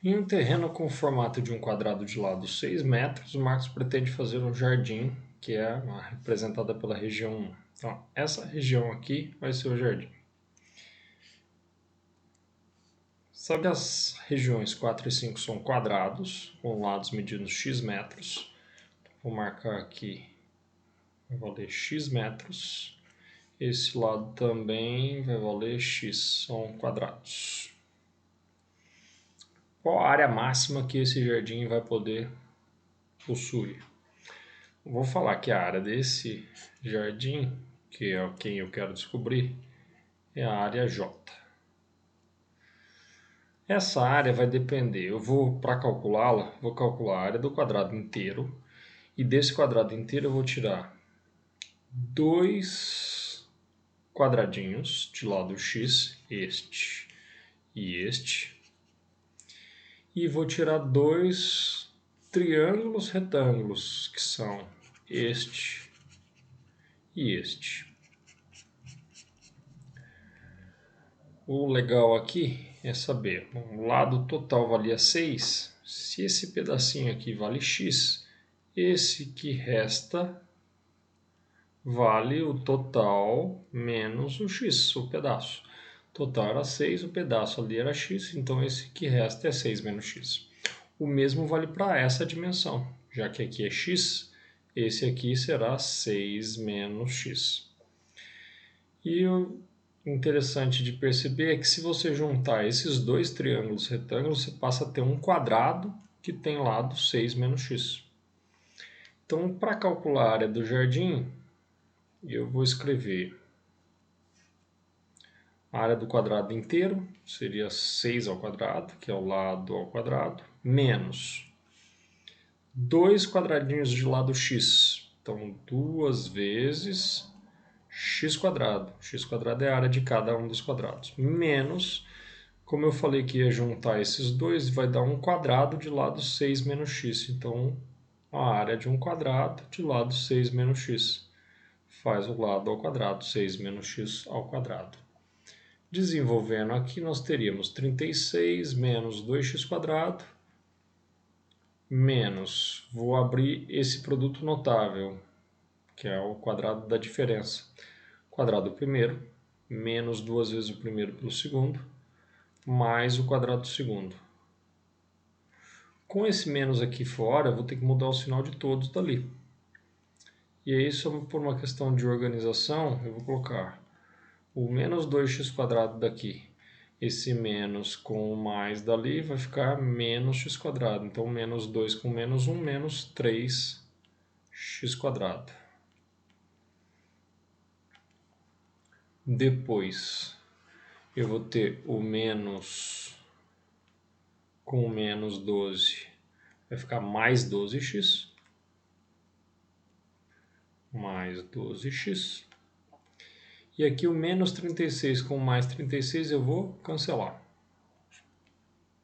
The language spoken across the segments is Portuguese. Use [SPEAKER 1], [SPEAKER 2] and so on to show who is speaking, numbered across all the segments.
[SPEAKER 1] Em um terreno com o formato de um quadrado de lado 6 metros, o Marcos pretende fazer um jardim, que é representada pela região 1. Então, essa região aqui vai ser o jardim. Sabe que as regiões 4 e 5 são quadrados, com lados medindo x metros. Vou marcar aqui, vai valer x metros. Esse lado também vai valer x, são quadrados. Qual a área máxima que esse jardim vai poder possuir? Vou falar que a área desse jardim, que é quem eu quero descobrir, é a área J. Essa área vai depender, para calculá-la, vou calcular a área do quadrado inteiro, e desse quadrado inteiro eu vou tirar dois quadradinhos de lado x, este e este, e vou tirar dois triângulos retângulos, que são este e este. O legal aqui é saber, o lado total valia 6, se esse pedacinho aqui vale x, esse que resta vale o total menos o x, o pedaço. O total era 6, o pedaço ali era x, então esse que resta é 6 menos x. O mesmo vale para essa dimensão, já que aqui é x, esse aqui será 6 menos x. E o interessante de perceber é que se você juntar esses dois triângulos retângulos, você passa a ter um quadrado que tem lado 6 menos x. Então, para calcular a área do jardim, eu vou escrever a área do quadrado inteiro, seria 6 ao quadrado, que é o lado ao quadrado, menos dois quadradinhos de lado x. Então, 2 vezes x quadrado. X quadrado é a área de cada um dos quadrados. Menos, como eu falei que ia juntar esses dois, vai dar um quadrado de lado 6 menos x. Então, a área de um quadrado de lado 6 menos x faz o lado ao quadrado, 6 menos x ao quadrado. Desenvolvendo aqui, nós teríamos 36 menos 2x quadrado, menos, vou abrir esse produto notável, que é o quadrado da diferença. Quadrado do primeiro, menos 2 vezes o primeiro pelo segundo, mais o quadrado do segundo. Com esse menos aqui fora, eu vou ter que mudar o sinal de todos dali. E aí, só por uma questão de organização, eu vou colocar o menos 2x quadrado daqui. Esse menos com o mais dali vai ficar menos x quadrado. Então, menos 2 com menos 1, menos 3x quadrado. Depois, eu vou ter o menos com menos 12, vai ficar mais 12x. Mais 12x. E aqui o menos 36 com mais 36 eu vou cancelar.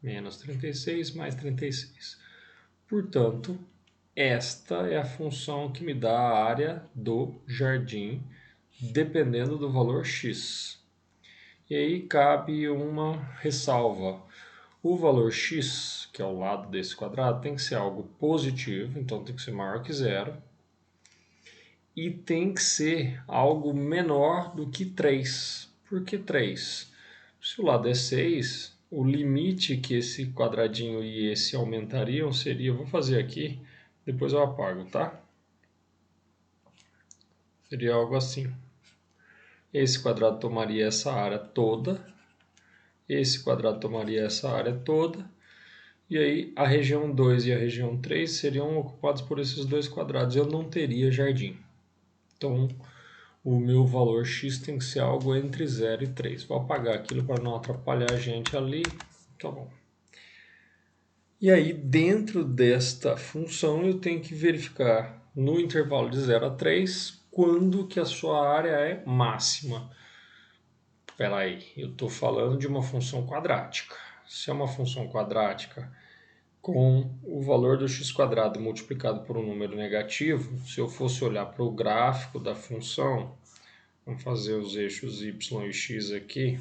[SPEAKER 1] Menos 36 mais 36. Portanto, esta é a função que me dá a área do jardim, dependendo do valor x. E aí cabe uma ressalva. O valor x, que é o lado desse quadrado, tem que ser algo positivo, então tem que ser maior que zero. E tem que ser algo menor do que 3. Por que 3? Se o lado é 6, o limite que esse quadradinho e esse aumentariam seria, vou fazer aqui, depois eu apago, tá? Seria algo assim. Esse quadrado tomaria essa área toda, esse quadrado tomaria essa área toda, e aí a região 2 e a região 3 seriam ocupados por esses dois quadrados. Eu não teria jardim. Então, o meu valor x tem que ser algo entre 0 e 3. Vou apagar aquilo para não atrapalhar a gente ali. Tá bom. E aí, dentro desta função, eu tenho que verificar no intervalo de 0 a 3 quando que a sua área é máxima. Espera aí, eu estou falando de uma função quadrática. Se é uma função quadrática com o valor do x quadrado multiplicado por um número negativo, se eu fosse olhar para o gráfico da função, vamos fazer os eixos y e x aqui,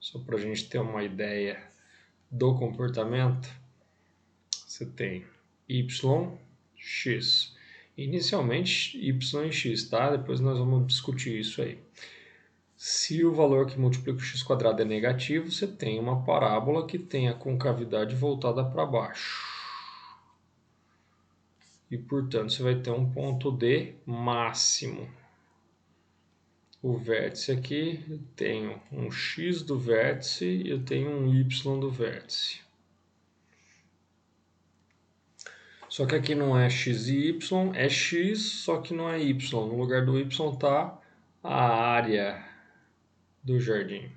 [SPEAKER 1] só para a gente ter uma ideia do comportamento, você tem y, x. Inicialmente y e x, tá? Depois nós vamos discutir isso aí. Se o valor que multiplica o x² é negativo, você tem uma parábola que tem a concavidade voltada para baixo. E, portanto, você vai ter um ponto D máximo. O vértice aqui, eu tenho um x do vértice e eu tenho um y do vértice. Só que aqui não é x e y, é x, só que não é y. No lugar do y está a área do jardim.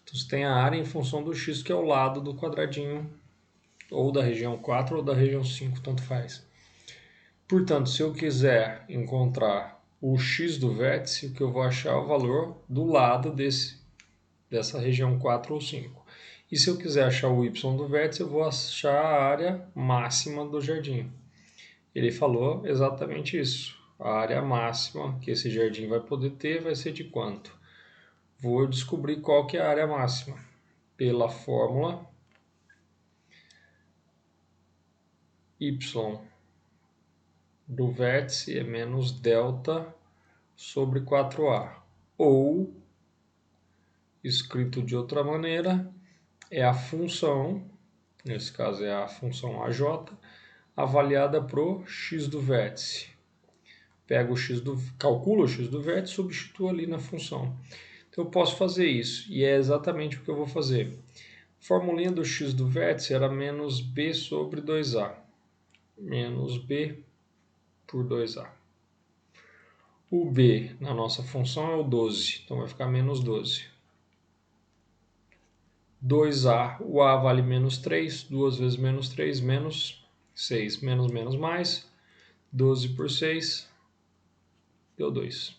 [SPEAKER 1] Então você tem a área em função do x, que é o lado do quadradinho, ou da região 4 ou da região 5, tanto faz. Portanto, se eu quiser encontrar o x do vértice, o que eu vou achar é o valor do lado dessa região 4 ou 5. E se eu quiser achar o y do vértice, eu vou achar a área máxima do jardim. Ele falou exatamente isso. A área máxima que esse jardim vai poder ter vai ser de quanto? Vou descobrir qual que é a área máxima. Pela fórmula y do vértice é menos delta sobre 4a. Ou, escrito de outra maneira, é a função, nesse caso é a função AJ, avaliada para o x do vértice. Calculo o x do vértice e substituo ali na função. Então eu posso fazer isso, e é exatamente o que eu vou fazer. A formulinha do x do vértice era menos b sobre 2a. Menos b por 2a. O b na nossa função é o 12, então vai ficar menos 12. 2a, o a vale menos 3, 2 vezes menos 3, menos 6. Menos, menos, mais. 12 por 6, deu 2.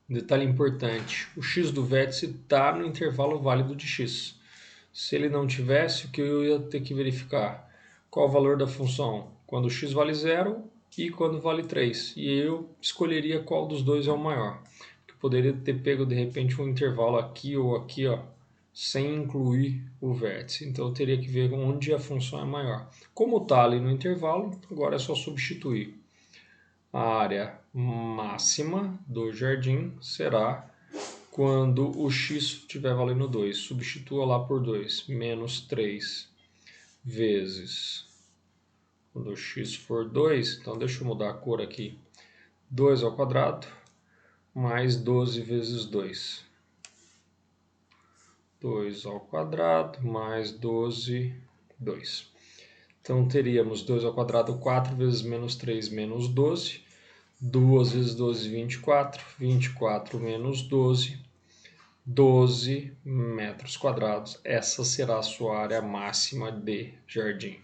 [SPEAKER 1] Detalhe importante, o x do vértice está no intervalo válido de x. Se ele não tivesse, o que eu ia ter que verificar? Qual o valor da função? Quando x vale 0 e quando vale 3. E eu escolheria qual dos dois é o maior. Eu poderia ter pego de repente um intervalo aqui ou aqui, ó, sem incluir o vértice. Então eu teria que ver onde a função é maior. Como está ali no intervalo, agora é só substituir. A área máxima do jardim será quando o x estiver valendo 2. Substitua lá por 2. Menos 3 vezes. Quando o x for 2, então deixa eu mudar a cor aqui. 2 ao quadrado mais 12 vezes 2. 2 ao quadrado mais 12, 2. Então teríamos 2 ao quadrado, 4 vezes menos 3 menos 12. 2 vezes 12, 24. 24 menos 12. 12 metros quadrados. Essa será a sua área máxima de jardim.